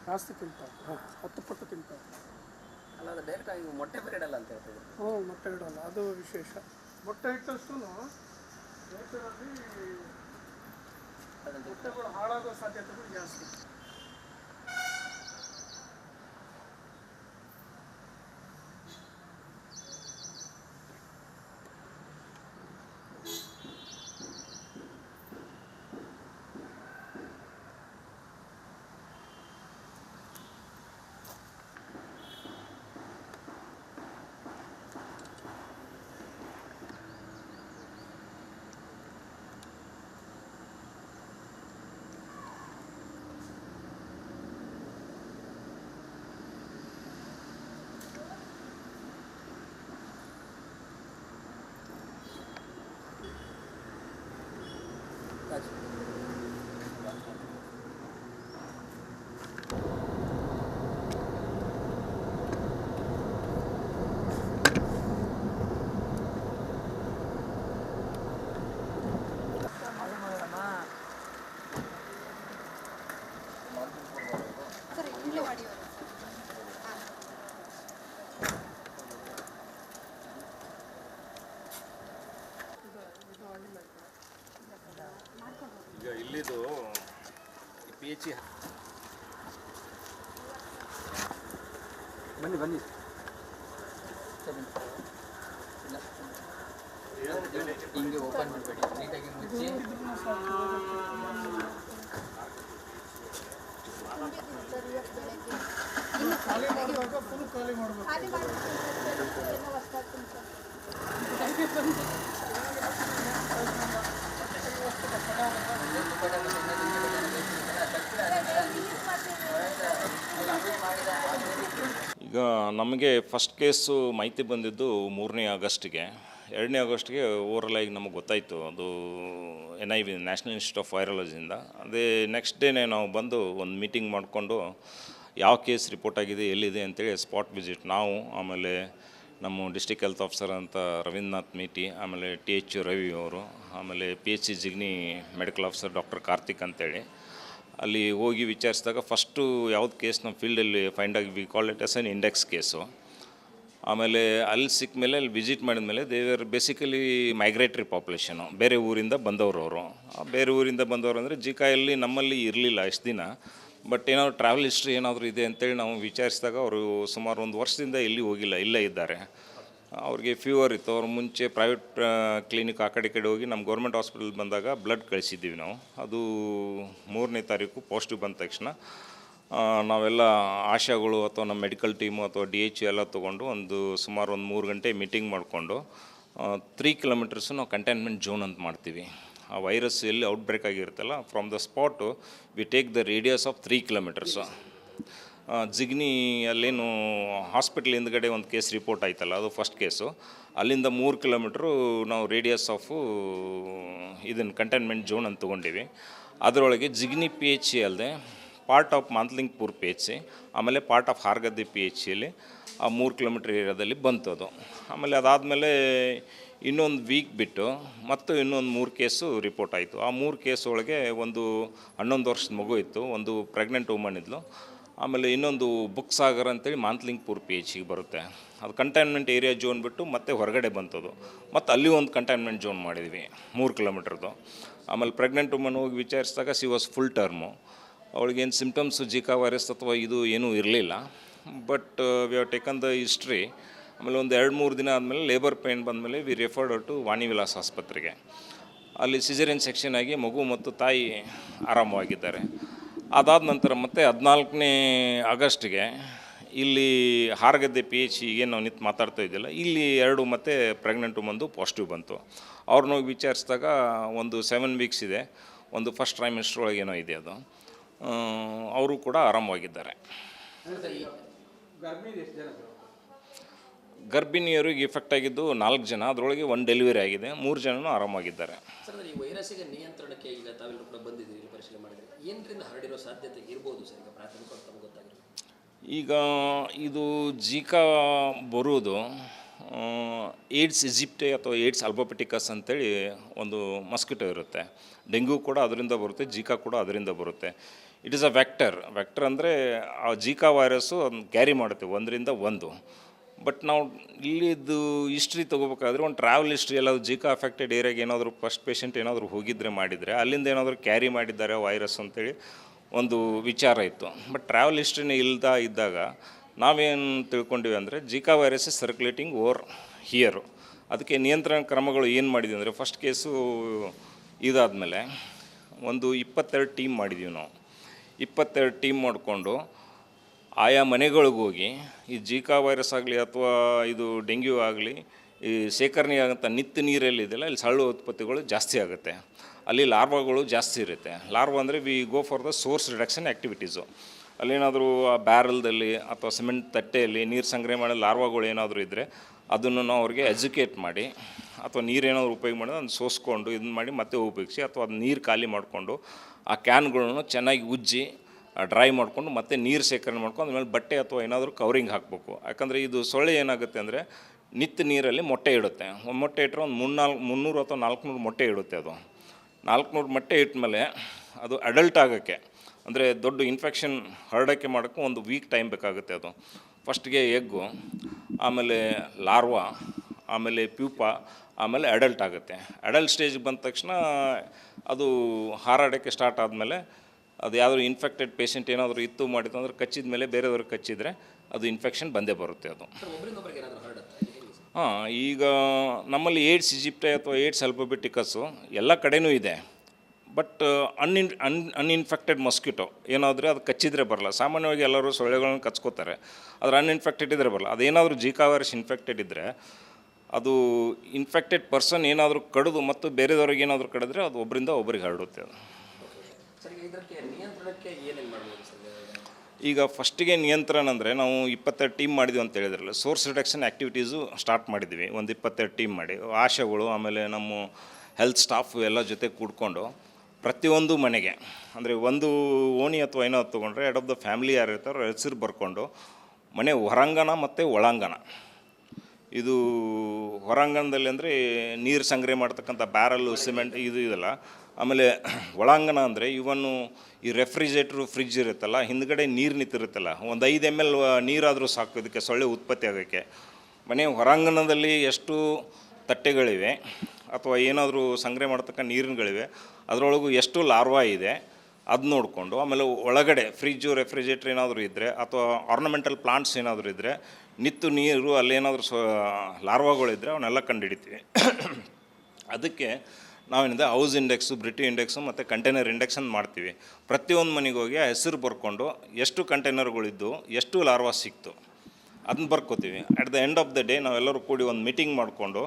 ಜಾಸ್ತಿ ತಿಂತಾವೆ. 10 ಪಟ್ಟು ತಿಂತಾವೆ. ಅಲ್ಲ ಅದು ಡೈರೆಕ್ಟ್ ಆಗಿ ಮೊಟ್ಟೆ ಬೇರೆ ಇಡಲ್ಲ ಅಂತ ಹೇಳ್ತಾರೆ. ಹ್ಞೂ, ಮೊಟ್ಟೆ ಇಡೋಲ್ಲ, ಅದು ವಿಶೇಷ. ಮೊಟ್ಟೆ ಇಟ್ಟಷ್ಟು ನೇಚರಲ್ಲಿ ಮೊಟ್ಟೆಗಳು ಹಾಳಾಗೋ ಸಾಧ್ಯತೆಗಳು ಜಾಸ್ತಿ. ಈಗ ಇಲ್ಲಿದು ಪಿ ಎಚ್ ಬನ್ನಿ ಹಿಂಗೆ ಓಪನ್ ಮಾಡಬೇಡಿ, ನೀಟಾಗಿ ಮುಚ್ಚಿ. ಖಾಲಿ ಮಾಡಿದಾಗ ಫುಲ್ ಖಾಲಿ ಮಾಡಬೇಕು. ಈಗ ನಮಗೆ ಫಸ್ಟ್ ಕೇಸು ಮಾಹಿತಿ ಬಂದಿದ್ದು 3ನೇ ಆಗಸ್ಟ್ಗೆ. 2ನೇ ಆಗಸ್ಟ್ಗೆ ಓವರಲಾಗಿ ನಮಗೆ ಗೊತ್ತಾಯಿತು ಅದು NIV ನ್ಯಾಷನಲ್ ಇನ್ಸ್ಟಿಟ್ಯೂಟ್ ಆಫ್ ವೈರಾಲಜಿಯಿಂದ. ಅದೇ ನೆಕ್ಸ್ಟ್ ಡೇನೇ ನಾವು ಬಂದು ಒಂದು ಮೀಟಿಂಗ್ ಮಾಡಿಕೊಂಡು ಯಾವ ಕೇಸ್ ರಿಪೋರ್ಟ್ ಆಗಿದೆ, ಎಲ್ಲಿದೆ ಅಂತೇಳಿ ಸ್ಪಾಟ್ ವಿಸಿಟ್ ನಾವು, ಆಮೇಲೆ ನಮ್ಮ ಡಿಸ್ಟ್ರಿಕ್ಟ್ ಹೆಲ್ತ್ ಆಫೀಸರ್ ಅಂತ ರವೀಂದ್ರನಾಥ್ ಮೇಟಿ, ಆಮೇಲೆ TH ರವಿ ಅವರು, ಆಮೇಲೆ PHC Jigani medical officer doctor Karthik ಅಂತೇಳಿ ಅಲ್ಲಿ ಹೋಗಿ ವಿಚಾರಿಸಿದಾಗ ಫಸ್ಟು ಯಾವ್ದು ಕೇಸ್ ನಮ್ಮ ಫೀಲ್ಡಲ್ಲಿ ಫೈಂಡ್ ಆಗಿ we call it as an index case. ಆಮೇಲೆ ಅಲ್ಲಿ ಸಿಕ್ಕ ಮೇಲೆ ಅಲ್ಲಿ ವಿಸಿಟ್ ಮಾಡಿದ ಮೇಲೆ ದೇವರ್ ಬೇಸಿಕಲಿ ಮೈಗ್ರೇಟ್ರಿ ಪಾಪ್ಯುಲೇಷನು, ಬೇರೆ ಊರಿಂದ ಬಂದವರು ಅವರು. ಬೇರೆ ಊರಿಂದ ಬಂದವರು ಅಂದರೆ ಜಿಕಾಯಲ್ಲಿ ನಮ್ಮಲ್ಲಿ ಇರಲಿಲ್ಲ ಇಷ್ಟು ದಿನ. ಬಟ್ ಏನಾದ್ರು ಟ್ರಾವೆಲ್ ಹಿಸ್ಟ್ರಿ ಏನಾದರೂ ಇದೆ ಅಂತೇಳಿ ನಾವು ವಿಚಾರಿಸಿದಾಗ ಅವರು ಸುಮಾರು 1 ವರ್ಷದಿಂದ ಎಲ್ಲಿ ಹೋಗಿಲ್ಲ, ಇಲ್ಲೇ ಇದ್ದಾರೆ. ಅವ್ರಿಗೆ ಫೀವರ್ ಇತ್ತು. ಅವ್ರು ಮುಂಚೆ ಪ್ರೈವೇಟ್ ಕ್ಲಿನಿಕ್ ಆ ಕಡೆ ಹೋಗಿ ನಮ್ಮ ಗೌರ್ಮೆಂಟ್ ಹಾಸ್ಪಿಟಲ್ ಬಂದಾಗ ಬ್ಲಡ್ ಕಳಿಸಿದ್ದೀವಿ ನಾವು. ಅದು 3ನೇ ತಾರೀಕು ಪಾಸಿಟಿವ್ ಬಂದ ತಕ್ಷಣ ನಾವೆಲ್ಲ ಆಶಾಗಳು ಅಥವಾ ನಮ್ಮ ಮೆಡಿಕಲ್ ಟೀಮು ಅಥವಾ DH ಎಲ್ಲ ತೊಗೊಂಡು ಸುಮಾರು 3 ಗಂಟೆ ಮೀಟಿಂಗ್ ಮಾಡಿಕೊಂಡು 3 ಕಿಲೋಮೀಟರ್ಸು ನಾವು ಕಂಟೈನ್ಮೆಂಟ್ ಝೋನ್ ಅಂತ ಮಾಡ್ತೀವಿ. ಆ ವೈರಸ್ ಎಲ್ಲಿ ಔಟ್ಬ್ರೇಕ್ ಆಗಿರುತ್ತಲ್ಲ, from the spot we take the radius of 3 kilometres. Jigani ಅಲ್ಲೇನು ಹಾಸ್ಪಿಟ್ಲ್ ಹಿಂದ್ಗಡೆ ಒಂದು ಕೇಸ್ ರಿಪೋರ್ಟ್ ಆಯ್ತಲ್ಲ, ಅದು ಫಸ್ಟ್ ಕೇಸು. ಅಲ್ಲಿಂದ 3 ಕಿಲೋಮೀಟ್ರು ನಾವು ರೇಡಿಯಸ್ ಆಫು ಇದನ್ನು ಕಂಟೈನ್ಮೆಂಟ್ ಝೋನ್ ಅಂತ ತೊಗೊಂಡಿವಿ. ಅದರೊಳಗೆ ಜಿಗ್ನಿ PHC ಅಲ್ಲದೆ ಪಾರ್ಟ್ ಆಫ್ ಮಾಂತ್ಲಿಂಗ್ಪುರ್ PHC, ಆಮೇಲೆ ಪಾರ್ಟ್ ಆಫ್ ಹಾರ್ಗದ್ದೆ PHCಯಲ್ಲಿ ಆ 3 ಕಿಲೋಮೀಟ್ರ್ ಏರಿಯಾದಲ್ಲಿ ಬಂತದು. ಆಮೇಲೆ ಅದಾದಮೇಲೆ ಇನ್ನೊಂದು ವೀಕ್ ಬಿಟ್ಟು ಮತ್ತು ಇನ್ನೊಂದು 3 ಕೇಸು ರಿಪೋರ್ಟ್ ಆಯಿತು. ಆ 3 ಕೇಸ್ ಒಳಗೆ ಒಂದು 11 ವರ್ಷದ ಮಗು ಇತ್ತು, ಒಂದು ಪ್ರೆಗ್ನೆಂಟ್ ವುಮನ್ ಇದ್ಲು, ಆಮೇಲೆ ಇನ್ನೊಂದು ಬುಕ್ ಸಾಗರ್ ಅಂತೇಳಿ ಮಾಂತ್ಲಿಂಗ್ಪುರ್ PHCಗೆ ಬರುತ್ತೆ. ಅದು ಕಂಟೈನ್ಮೆಂಟ್ ಏರಿಯಾ ಝೋನ್ ಬಿಟ್ಟು ಮತ್ತೆ ಹೊರಗಡೆ ಬಂತದು. ಮತ್ತು ಅಲ್ಲಿ ಒಂದು ಕಂಟೈನ್ಮೆಂಟ್ ಝೋನ್ ಮಾಡಿದ್ವಿ 3 ಕಿಲೋಮೀಟ್ರದ್ದು. ಆಮೇಲೆ ಪ್ರೆಗ್ನೆಂಟ್ ವುಮನ್ ಹೋಗಿ ವಿಚಾರಿಸಿದಾಗ ಸಿ ವಾಸ್ ಫುಲ್ ಟರ್ಮು. ಅವಳಿಗೇನು ಸಿಮ್ಟಮ್ಸು ಜಿಕಾ ವೈರಸ್ ಅಥವಾ ಇದು ಏನೂ ಇರಲಿಲ್ಲ. But we have taken the history. ಆಮೇಲೆ ಒಂದು 2-3 ದಿನ ಆದಮೇಲೆ ಲೇಬರ್ ಪೇನ್ ಬಂದಮೇಲೆ we referred to Vani Vilas ಆಸ್ಪತ್ರೆಗೆ. ಅಲ್ಲಿ ಸಿಜೇರಿಯನ್ ಸೆಕ್ಷನ್ ಆಗಿ ಮಗು ಮತ್ತು ತಾಯಿ ಆರಾಮವಾಗಿದ್ದಾರೆ. ಅದಾದ ನಂತರ ಮತ್ತೆ 14ನೇ ಆಗಸ್ಟ್ಗೆ ಇಲ್ಲಿ ಹಾರಗದ್ದೆ PHC ಏನು ನಾವು ನಿಂತು ಮಾತಾಡ್ತಾ ಇದ್ದಿಲ್ಲ, ಇಲ್ಲಿ 2 ಮತ್ತೆ ಪ್ರೆಗ್ನೆಂಟ್ ವುಮನ್ದು ಪಾಸಿಟಿವ್ ಬಂತು. ಅವ್ರನ್ನ ಹೋಗಿ ವಿಚಾರಿಸಿದಾಗ ಒಂದು 7 ವೀಕ್ಸ್ ಇದೆ, ಒಂದು ಫಸ್ಟ್ ಟ್ರೈಮಿಸ್ಟರ್ ಒಳಗೆ ಏನೋ ಇದೆ, ಅದು ಅವರು ಕೂಡ ಆರಾಮವಾಗಿದ್ದಾರೆ. ಗರ್ಭಿಣಿಯರಿಗೆ ಇಫೆಕ್ಟ್ ಆಗಿದ್ದು 4 ಜನ, ಅದರೊಳಗೆ 1 ಡೆಲಿವರಿ ಆಗಿದೆ, 3 ಜನನೂ ಆರಾಮಾಗಿದ್ದಾರೆ. ಸರ್, ಈ ವೈರಸ್ಸಿಗೆ ನಿಯಂತ್ರಣಕ್ಕೆ ಈಗ ತಾವೆಲ್ಲರೂ ಕೂಡ ಬಂದಿದ್ದೀರಿ, ಪರಿಶೀಲನೆ ಮಾಡಿದರೆ ಏನರಿಂದ ಹರಡಿರೋ ಸಾಧ್ಯತೆ ಇರ್ಬೋದು ಸರ್? ಈಗ ಪ್ರಾಥಮಿಕವಾಗಿ ತಮಗೆ ಗೊತ್ತಾಗಿರೋದು ಈಗ ಇದು ಜಿಕಾ ಬರುವುದು ಏಡ್ಸ್ ಈಜಿಪ್ಟೆ ಅಥವಾ ಏಡ್ಸ್ ಅಲ್ಬೋಪೆಟಿಕಸ್ ಅಂತೇಳಿ ಒಂದು ಮಸ್ಕಿಟೋ ಇರುತ್ತೆ. ಡೆಂಗ್ಯೂ ಕೂಡ ಅದರಿಂದ ಬರುತ್ತೆ, ಜಿಕಾ ಕೂಡ ಅದರಿಂದ ಬರುತ್ತೆ. ಇಟ್ ಈಸ್ ಅ ವೆಕ್ಟರ್ ಅಂದರೆ ಆ ಜೀಕಾ ವೈರಸ್ಸು ಕ್ಯಾರಿ ಮಾಡುತ್ತೆ ಒಂದರಿಂದ ಒಂದು. ಬಟ್ ನಾವು ಇಲ್ಲಿದ್ದು ಹಿಸ್ಟ್ರಿ ತೊಗೋಬೇಕಾದ್ರೆ ಒಂದು ಟ್ರಾವೆಲ್ ಹಿಸ್ಟ್ರಿ ಎಲ್ಲಾದರೂ ಜೀಕಾ ಅಫೆಕ್ಟೆಡ್ ಏರಿಯಾಗೆ ಏನಾದರೂ ಫಸ್ಟ್ ಪೇಷಂಟ್ ಏನಾದರೂ ಹೋಗಿದ್ರೆ ಮಾಡಿದರೆ ಅಲ್ಲಿಂದ ಏನಾದರೂ ಕ್ಯಾರಿ ಮಾಡಿದ್ದಾರೆ ವೈರಸ್ ಅಂತೇಳಿ ಒಂದು ವಿಚಾರ ಇತ್ತು. ಬಟ್ ಟ್ರಾವೆಲ್ ಹಿಸ್ಟ್ರಿನೇ ಇದ್ದಾಗ ನಾವೇನು ತಿಳ್ಕೊಂಡಿವಿ ಅಂದರೆ Zika virus is circulating over here. ಅದಕ್ಕೆ ನಿಯಂತ್ರಣ ಕ್ರಮಗಳು ಏನು ಮಾಡಿದ್ವಿ ಅಂದರೆ ಫಸ್ಟ್ ಕೇಸು ಇದಾದಮೇಲೆ ಒಂದು 22 ಟೀಮ್ ಮಾಡಿದ್ದೀವಿ ನಾವು. 22 ಟೀಮ್ ಮಾಡಿಕೊಂಡು ಆಯಾ ಮನೆಗಳಿಗೆ ಹೋಗಿ ಈ ಜೀಕಾ ವೈರಸ್ ಆಗಲಿ ಅಥವಾ ಇದು ಡೆಂಗ್ಯೂ ಆಗಲಿ ಈ ಶೇಖರಣೆ ಆಗೋಂಥ ನಿತ್ಯ ನೀರಲ್ಲಿದೆಯಲ್ಲ ಇಲ್ಲಿ ಸಳ್ಳು ಉತ್ಪತ್ತಿಗಳು ಜಾಸ್ತಿ ಆಗುತ್ತೆ. ಅಲ್ಲಿ ಲಾರ್ವಾಗಳು ಜಾಸ್ತಿ ಇರುತ್ತೆ. ಲಾರ್ವಾ ಅಂದರೆ we go for the source reduction activities. ಅಲ್ಲೇನಾದರೂ ಆ ಬ್ಯಾರಲ್ದಲ್ಲಿ ಅಥವಾ ಸಿಮೆಂಟ್ ತಟ್ಟೆಯಲ್ಲಿ ನೀರು ಸಂಗ್ರಹಣೆ ಮಾಡೋ ಲಾರ್ವಾಗಳು ಏನಾದರೂ ಇದ್ದರೆ ಅದನ್ನು ನಾವು ಅವ್ರಿಗೆ ಎಜುಕೇಟ್ ಮಾಡಿ ಅಥವಾ ನೀರೇನಾದರೂ ಉಪಯೋಗ ಮಾಡಿದ್ರೆ ಅದನ್ನು ಸೋಸ್ಕೊಂಡು ಇದನ್ನು ಮಾಡಿ ಮತ್ತೆ ಉಪಯೋಗಿಸಿ ಅಥವಾ ಅದು ನೀರು ಖಾಲಿ ಮಾಡಿಕೊಂಡು ಆ ಕ್ಯಾನ್ಗಳನ್ನು ಚೆನ್ನಾಗಿ ಉಜ್ಜಿ ಡ್ರೈ ಮಾಡಿಕೊಂಡು ಮತ್ತೆ ನೀರು ಶೇಖರಣೆ ಮಾಡ್ಕೊಂಡು ಆಮೇಲೆ ಬಟ್ಟೆ ಅಥವಾ ಏನಾದರೂ ಕವರಿಂಗ್ ಹಾಕಬೇಕು. ಯಾಕಂದರೆ ಇದು ಸೊಳ್ಳೆ ಏನಾಗುತ್ತೆ ಅಂದರೆ ನಿತ್ಯ ನೀರಲ್ಲಿ ಮೊಟ್ಟೆ ಇಡುತ್ತೆ. ಒಂದು ಮೊಟ್ಟೆ ಇಟ್ಟರೆ ಒಂದು 300 ಅಥವಾ 400 ಮೊಟ್ಟೆ ಇಡುತ್ತೆ. ಅದು 400 ಮೊಟ್ಟೆ ಇಟ್ಟಮೇಲೆ ಅದು ಅಡಲ್ಟ್ ಆಗೋಕ್ಕೆ ಅಂದರೆ ದೊಡ್ಡ ಇನ್ಫೆಕ್ಷನ್ ಹರಡೋಕ್ಕೆ ಮಾಡೋಕ್ಕೆ ಒಂದು ವೀಕ್ ಟೈಮ್ ಬೇಕಾಗುತ್ತೆ. ಅದು ಫಸ್ಟ್ಗೆ ಎಗ್ಗು, ಆಮೇಲೆ ಲಾರ್ವಾ, ಆಮೇಲೆ ಪ್ಯೂಪಾ, ಆಮೇಲೆ ಅಡಲ್ಟ್ ಆಗುತ್ತೆ. ಅಡಲ್ಟ್ ಸ್ಟೇಜ್ಗೆ ಬಂದ ತಕ್ಷಣ ಅದು ಹಾರಾಡೋಕ್ಕೆ ಸ್ಟಾರ್ಟ್ ಆದಮೇಲೆ ಅದು ಯಾವುದಾದ್ರು ಇನ್ಫೆಕ್ಟೆಡ್ ಪೇಷಂಟ್ ಏನಾದರೂ ಇತ್ತು ಮಾಡಿತ್ತು ಅಂದರೆ ಕಚ್ಚಿದ ಮೇಲೆ ಬೇರೆಯವ್ರಿಗೆ ಕಚ್ಚಿದರೆ ಅದು ಇನ್ಫೆಕ್ಷನ್ ಬಂದೇ ಬರುತ್ತೆ. ಅದು ಹಾಂ, ಈಗ ನಮ್ಮಲ್ಲಿ ಏಡ್ಸ್ ಈಜಿಪ್ಟೆ ಅಥವಾ ಏಡ್ಸ್ ಅಲ್ಫಾಬೆಟಿಕಸ್ಸು ಎಲ್ಲ ಕಡೆನೂ ಇದೆ. ಬಟ್ ಅನ್ಇನ್ಫೆಕ್ಟೆಡ್ ಮೊಸ್ಕಿಟೋ ಏನಾದರೂ ಅದು ಕಚ್ಚಿದ್ರೆ ಬರಲ್ಲ. ಸಾಮಾನ್ಯವಾಗಿ ಎಲ್ಲರೂ ಸೊಳ್ಳೆಗಳನ್ನ ಕಚ್ಕೋತಾರೆ, ಆದರೆ ಅನ್ಇನ್ಫೆಕ್ಟೆಡ್ ಇದ್ದರೆ ಬರಲ್ಲ. ಅದೇನಾದರೂ ಜೀಕಾ ವೈರಸ್ ಇನ್ಫೆಕ್ಟೆಡ್ ಇದ್ದರೆ ಅದು ಇನ್ಫೆಕ್ಟೆಡ್ ಪರ್ಸನ್ ಏನಾದರೂ ಕಡಿದು ಮತ್ತು ಬೇರೆದವ್ರಿಗೆ ಏನಾದರೂ ಕಡಿದ್ರೆ ಅದು ಒಬ್ಬರಿಂದ ಒಬ್ಬರಿಗೆ ಹರಡುತ್ತೆ. ಅದು ಈಗ ಫಸ್ಟಿಗೆ ನಿಯಂತ್ರಣ ಅಂದರೆ ನಾವು 22 ಟೀಮ್ ಮಾಡಿದ್ವಿ ಅಂತ ಹೇಳಿದ್ರಲ್ಲ, ಸೋರ್ಸ್ ರಿಡಕ್ಷನ್ ಆ್ಯಕ್ಟಿವಿಟೀಸು ಸ್ಟಾರ್ಟ್ ಮಾಡಿದ್ವಿ. ಒಂದು 22 ಟೀಮ್ ಮಾಡಿ ಆಶಾಗಳು ಆಮೇಲೆ ನಮ್ಮ ಹೆಲ್ತ್ ಸ್ಟಾಫ್ ಎಲ್ಲ ಜೊತೆ ಕೂಡ್ಕೊಂಡು ಪ್ರತಿಯೊಂದು ಮನೆಗೆ ಅಂದರೆ ಒಂದು ಓಣಿ ಅಥವಾ ಏನೋ ತೊಗೊಂಡ್ರೆ ಹೆಡ್ ಆಫ್ ದ ಫ್ಯಾಮಿಲಿ ಯಾರು ಇರ್ತಾರೋ ಹೆಸರು ಬರ್ಕೊಂಡು ಮನೆ ಹೊರಾಂಗಣ ಮತ್ತು ಒಳಾಂಗಣ. ಇದು ಹೊರಾಂಗಣದಲ್ಲಿ ಅಂದರೆ ನೀರು ಸಂಗ್ರಹಣೆ ಮಾಡ್ತಕ್ಕಂಥ ಬ್ಯಾರಲ್ಲು ಸಿಮೆಂಟ್ ಇದು ಇದೆಲ್ಲ. ಆಮೇಲೆ ಒಳಾಂಗಣ ಅಂದರೆ ಇವನ್ನು ಈ ರೆಫ್ರಿಜರೇಟ್ರು ಫ್ರಿಜ್ ಇರುತ್ತಲ್ಲ, ಹಿಂದ್ಗಡೆ ನೀರು ನಿಂತಿರುತ್ತಲ್ಲ, ಒಂದು 5 ml ನೀರಾದರೂ ಸಾಕು ಇದಕ್ಕೆ ಸೊಳ್ಳೆ ಉತ್ಪತ್ತಿ ಆಗೋಕ್ಕೆ. ಮನೆ ಹೊರಾಂಗಣದಲ್ಲಿ ಎಷ್ಟು ತಟ್ಟೆಗಳಿವೆ ಅಥವಾ ಏನಾದರೂ ಸಂಗ್ರಹಣೆ ಮಾಡ್ತಕ್ಕ ನೀರಿನಗಳಿವೆ ಅದರೊಳಗೂ ಎಷ್ಟು ಲಾರ್ವಾ ಇದೆ ಅದು ನೋಡಿಕೊಂಡು, ಆಮೇಲೆ ಒಳಗಡೆ ಫ್ರಿಜ್ಜು ರೆಫ್ರಿಜರೇಟ್ರ್ ಏನಾದರೂ ಇದ್ದರೆ ಅಥವಾ ಆರ್ನಮೆಂಟಲ್ ಪ್ಲಾಂಟ್ಸ್ ಏನಾದರೂ ಇದ್ದರೆ ನಿತ್ಯ ನೀರು ಅಲ್ಲೇನಾದರೂ ಲಾರ್ವಾಗಳಿದ್ದರೆ ಅವನ್ನೆಲ್ಲ ಕಂಡುಹಿಡಿತೀವಿ. ಅದಕ್ಕೆ ನಾವೇನಿದೆ ಹೌಸ್ ಇಂಡೆಕ್ಸು, ಬ್ರಿಟಿ ಇಂಡೆಕ್ಸು ಮತ್ತು ಕಂಟೈನರ್ ಇಂಡೆಕ್ಸ್ ಅಂತ ಮಾಡ್ತೀವಿ. ಪ್ರತಿಯೊಂದು ಮನೆಗೆ ಹೋಗಿ ಆ ಹೆಸರು ಬರ್ಕೊಂಡು ಎಷ್ಟು ಕಂಟೈನರ್ಗಳಿದ್ದು ಎಷ್ಟು ಲಾರ್ವಾ ಸಿಕ್ತು ಅದನ್ನ ಬರ್ಕೋತೀವಿ. At the end of the day ನಾವೆಲ್ಲರೂ ಕೂಡಿ ಒಂದು ಮೀಟಿಂಗ್ ಮಾಡಿಕೊಂಡು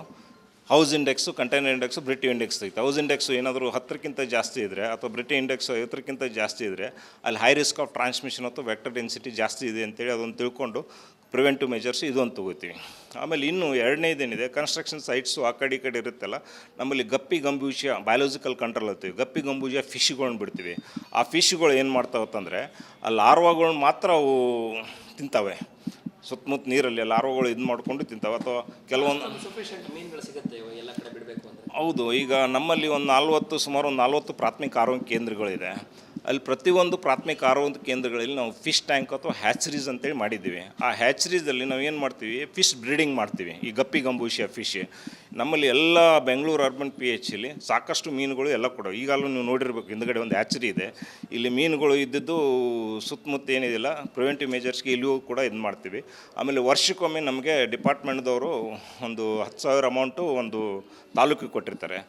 house index, container index, Breteau index ತೆಗಿತೀವಿ. ಹೌಸ್ ಇಂಡೆಕ್ಸು ಏನಾದರೂ 10ಕ್ಕಿಂತ ಜಾಸ್ತಿ ಇದ್ದರೆ ಅಥವಾ ಬ್ರಿಟಿ ಇಂಡೆಕ್ಸು 50ಕ್ಕಿಂತ ಜಾಸ್ತಿ ಇದ್ದರೆ ಅಲ್ಲಿ ಹೈ ರಿಸ್ಕ್ ಆಫ್ ಟ್ರಾನ್ಸ್ಮಿಷನ್ ಅಥವಾ ವೆಕ್ಟರ್ ಡೆನ್ಸಿಟಿ ಜಾಸ್ತಿ ಇದೆ ಅಂತೇಳಿ ಅದನ್ನು ತಿಳ್ಕೊಂಡು ಪ್ರಿವೆಂಟಿವ್ ಮೆಜರ್ಸ್ ಇದೊಂದು ತೊಗೋತೀವಿ. ಆಮೇಲೆ ಇನ್ನೂ ಎರಡನೇದೇನಿದೆ, ಕನ್ಸ್ಟ್ರಕ್ಷನ್ ಸೈಟ್ಸು ಆ ಕಡೆ ಈ ಕಡೆ ಇರುತ್ತಲ್ಲ, ನಮ್ಮಲ್ಲಿ ಗಪ್ಪಿ ಗಂಬೂಜಿಯ ಬಯಾಲಜಿಕಲ್ ಕಂಟ್ರೋಲ್ ಇರ್ತೀವಿ. ಗಪ್ಪಿ ಗಂಬೂಜಿಯ ಫಿಶ್ಗಳನ್ನ ಬಿಡ್ತೀವಿ. ಆ ಫಿಶ್ಗಳು ಏನು ಮಾಡ್ತಾವತ್ತಂದರೆ ಆ ಲಾರ್ವಾಗಳನ್ನ ಮಾತ್ರ ಅವು ತಿಂತಾವೆ. ಸುತ್ತಮುತ್ತ ನೀರಲ್ಲಿ ಲಾರ್ವಾಗಳು ಇದು ಮಾಡಿಕೊಂಡು ತಿಂತಾವೆ. ಅಥವಾ ಕೆಲವೊಂದು ಮೀನುಗಳು ಸಿಗುತ್ತೆ ಎಲ್ಲ ಕಡೆ ಬಿಡಬೇಕು ಅಂದರೆ. ಹೌದು, ಈಗ ನಮ್ಮಲ್ಲಿ ಸುಮಾರು ಒಂದು 40 ಪ್ರಾಥಮಿಕ ಆರೋಗ್ಯ ಕೇಂದ್ರಗಳಿದೆ. ಅಲ್ಲಿ ಪ್ರತಿಯೊಂದು ಪ್ರಾಥಮಿಕ ಆರೋಗ್ಯ ಕೇಂದ್ರಗಳಲ್ಲಿ ನಾವು ಫಿಶ್ ಟ್ಯಾಂಕ್ ಅಥವಾ ಹ್ಯಾಚರೀಸ್ ಅಂತೇಳಿ ಮಾಡಿದ್ದೀವಿ. ಆ ಹ್ಯಾಚರೀಸಲ್ಲಿ ನಾವು ಏನು ಮಾಡ್ತೀವಿ, ಫಿಶ್ ಬ್ರೀಡಿಂಗ್ ಮಾಡ್ತೀವಿ. ಈ ಗಪ್ಪಿ ಗಂಬೂಷಿಯ ಫಿಶ್ ನಮ್ಮಲ್ಲಿ ಎಲ್ಲ ಬೆಂಗಳೂರು ಅರ್ಬನ್ PHಲ್ಲಿ ಸಾಕಷ್ಟು ಮೀನುಗಳು ಎಲ್ಲ ಕೂಡ ಈಗಲೂ ನೀವು ನೋಡಿರ್ಬೇಕು. ಹಿಂದ್ಗಡೆ ಒಂದು ಹ್ಯಾಚರಿ ಇದೆ, ಇಲ್ಲಿ ಮೀನುಗಳು ಇದ್ದಿದ್ದು ಸುತ್ತಮುತ್ತ ಏನಿದೆಯಲ್ಲ ಪ್ರಿವೆಂಟಿವ್ ಮೆಜರ್ಸ್ಗೆ ಇಲ್ಲಿಯೂ ಕೂಡ ಇದು ಮಾಡ್ತೀವಿ. ಆಮೇಲೆ ವರ್ಷಕ್ಕೊಮ್ಮೆ ನಮಗೆ ಡಿಪಾರ್ಟ್ಮೆಂಟ್ದವರು ಒಂದು 10,000 ಅಮೌಂಟು ಒಂದು ತಾಲೂಕಿಗೆ ಕೊಟ್ಟಿರ್ತಾರೆ.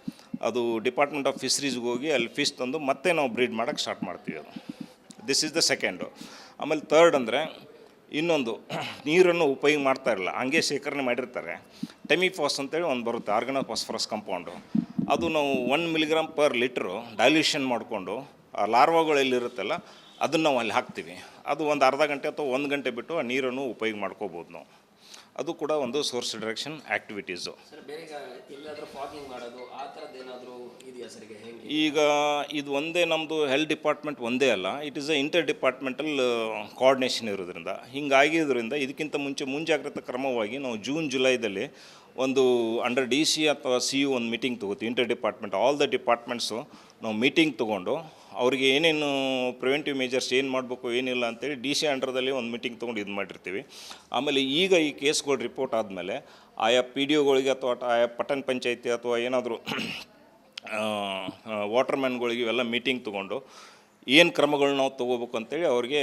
ಅದು ಡಿಪಾರ್ಟ್ಮೆಂಟ್ ಆಫ್ ಫಿಶರೀಸ್ಗೆ ಹೋಗಿ ಅಲ್ಲಿ ಫಿಶ್ ತಂದು ಮತ್ತೆ ನಾವು ಬ್ರೀಡ್ ಮಾಡೋಕ್ಕೆ ಸ್ಟಾರ್ಟ್ ಮಾಡ್ತೀವಿ. ಅದು ದಿಸ್ ಈಸ್ ದ ಸೆಕೆಂಡು. ಆಮೇಲೆ ಥರ್ಡ್ ಅಂದರೆ ಇನ್ನೊಂದು ನೀರನ್ನು ಉಪಯೋಗ ಮಾಡ್ತಾ ಇರಲ್ಲ, ಹಂಗೆ ಶೇಖರಣೆ ಮಾಡಿರ್ತಾರೆ. ಟೆಮಿಫಾಸ್ ಅಂತೇಳಿ ಒಂದು ಬರುತ್ತೆ, ಆರ್ಗನೋ ಫಾಸ್ಫರಸ್ ಕಂಪೌಂಡು. ಅದು ನಾವು 1 mg/L ಡೈಲ್ಯೂಷನ್ ಮಾಡಿಕೊಂಡು ಆ ಲಾರ್ವಾಗಳು ಎಲ್ಲಿರುತ್ತಲ್ಲ ಅದನ್ನು ನಾವು ಅಲ್ಲಿ ಹಾಕ್ತೀವಿ. ಅದು ಒಂದು ಅರ್ಧ ಗಂಟೆ ಅಥವಾ 1 ಗಂಟೆ ಬಿಟ್ಟು ಆ ನೀರನ್ನು ಉಪಯೋಗ ಮಾಡ್ಕೋಬೋದು ನಾವು. ಅದು ಕೂಡ ಒಂದು ಸೋರ್ಸ್ ಡಿರೆಕ್ಷನ್ ಆ್ಯಕ್ಟಿವಿಟೀಸು. ಈಗ ಇದು ಒಂದೇ ನಮ್ಮದು ಹೆಲ್ತ್ ಡಿಪಾರ್ಟ್ಮೆಂಟ್ ಒಂದೇ ಅಲ್ಲ, it is a inter departmental coordination ಇರೋದ್ರಿಂದ ಹಿಂಗಾಗಿದ್ದರಿಂದ ಇದಕ್ಕಿಂತ ಮುಂಜಾಗ್ರತಾ ಕ್ರಮವಾಗಿ ನಾವು ಜೂನ್-ಜುಲೈದಲ್ಲಿ ಒಂದು ಅಂಡರ್ DC ಅಥವಾ CU ಒಂದು ಮೀಟಿಂಗ್ ತೊಗೋತೀವಿ. Inter department all the departments ನಾವು ಮೀಟಿಂಗ್ ತೊಗೊಂಡು ಅವ್ರಿಗೆ ಏನೇನು ಪ್ರಿವೆಂಟಿವ್ ಮೆಜರ್ಸ್ ಏನು ಮಾಡಬೇಕು ಏನಿಲ್ಲ ಅಂತೇಳಿ ಡಿ ಸಿ ಅಂಡರ್ದಲ್ಲಿ ಒಂದು ಮೀಟಿಂಗ್ ತೊಗೊಂಡು ಇದು ಮಾಡಿರ್ತೀವಿ. ಆಮೇಲೆ ಈಗ ಈ ಕೇಸ್ಗಳು ರಿಪೋರ್ಟ್ ಆದಮೇಲೆ ಆಯಾ ಪಿ ಡಿ ಒಗಳಿಗೆ ಅಥವಾ ಆಯಾ ಪಟ್ಟಣ ಪಂಚಾಯತಿ ಅಥವಾ ಏನಾದರೂ ವಾಟರ್ಮ್ಯಾನ್ಗಳಿಗೆ ಇವೆಲ್ಲ ಮೀಟಿಂಗ್ ತೊಗೊಂಡು ಏನು ಕ್ರಮಗಳು ನಾವು ತೊಗೋಬೇಕು ಅಂತೇಳಿ ಅವ್ರಿಗೆ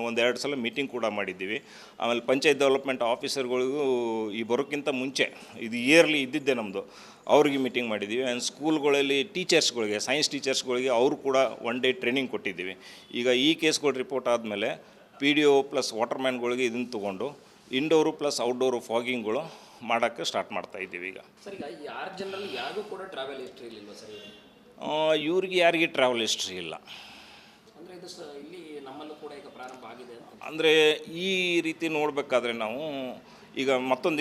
ಒಂದೆರಡು ಸಲ ಮೀಟಿಂಗ್ ಕೂಡ ಮಾಡಿದ್ದೀವಿ. ಆಮೇಲೆ ಪಂಚಾಯತ್ ಡೆವಲಪ್ಮೆಂಟ್ ಆಫೀಸರ್ಗಳಿಗೂ ಈ ಬರೋಕ್ಕಿಂತ ಮುಂಚೆ ಇದು ಇಯರ್ಲಿ ಇದ್ದಿದ್ದೆ ನಮ್ಮದು, ಅವ್ರಿಗೆ ಮೀಟಿಂಗ್ ಮಾಡಿದ್ದೀವಿ. ಆ್ಯಂಡ್ ಸ್ಕೂಲ್ಗಳಲ್ಲಿ ಟೀಚರ್ಸ್ಗಳಿಗೆ, ಸೈನ್ಸ್ ಟೀಚರ್ಸ್ಗಳಿಗೆ ಅವರು ಕೂಡ 1 ಡೇ ಟ್ರೈನಿಂಗ್ ಕೊಟ್ಟಿದ್ದೀವಿ. ಈಗ ಈ ಕೇಸ್ಗಳು ರಿಪೋರ್ಟ್ ಆದಮೇಲೆ ಪಿ ಡಿ ಒ ಪ್ಲಸ್ ವಾಟರ್ಮ್ಯಾನ್ಗಳಿಗೆ ಇದನ್ನು ತೊಗೊಂಡು ಇಂಡೋರು ಪ್ಲಸ್ ಔಟ್ಡೋರು ಫಾಗಿಂಗ್ಗಳು ಮಾಡೋಕ್ಕೆ ಸ್ಟಾರ್ಟ್ ಮಾಡ್ತಾಯಿದ್ದೀವಿ. ಈಗ ಸರ್, ಈಗ 6 ಜನರಲ್ಲಿ ಯಾರಿಗೂ ಕೂಡ ಟ್ರಾವೆಲ್ ಹಿಸ್ಟ್ರಿ ಇರಲಿಲ್ಲ ಸರ್? ಇವ್ರಿಗೆ ಯಾರಿಗೆ ಟ್ರಾವೆಲ್ ಹಿಸ್ಟ್ರಿ ಇಲ್ಲ. ಅಂದರೆ ಇದು ಇಲ್ಲಿ ನಮ್ಮಲ್ಲೂ ಕೂಡ ಈಗ ಪ್ರಾರಂಭ ಆಗಿದೆ ಅಂತ. ಅಂದರೆ ಈ ರೀತಿ ನೋಡಬೇಕಾದ್ರೆ ನಾವು ಈಗ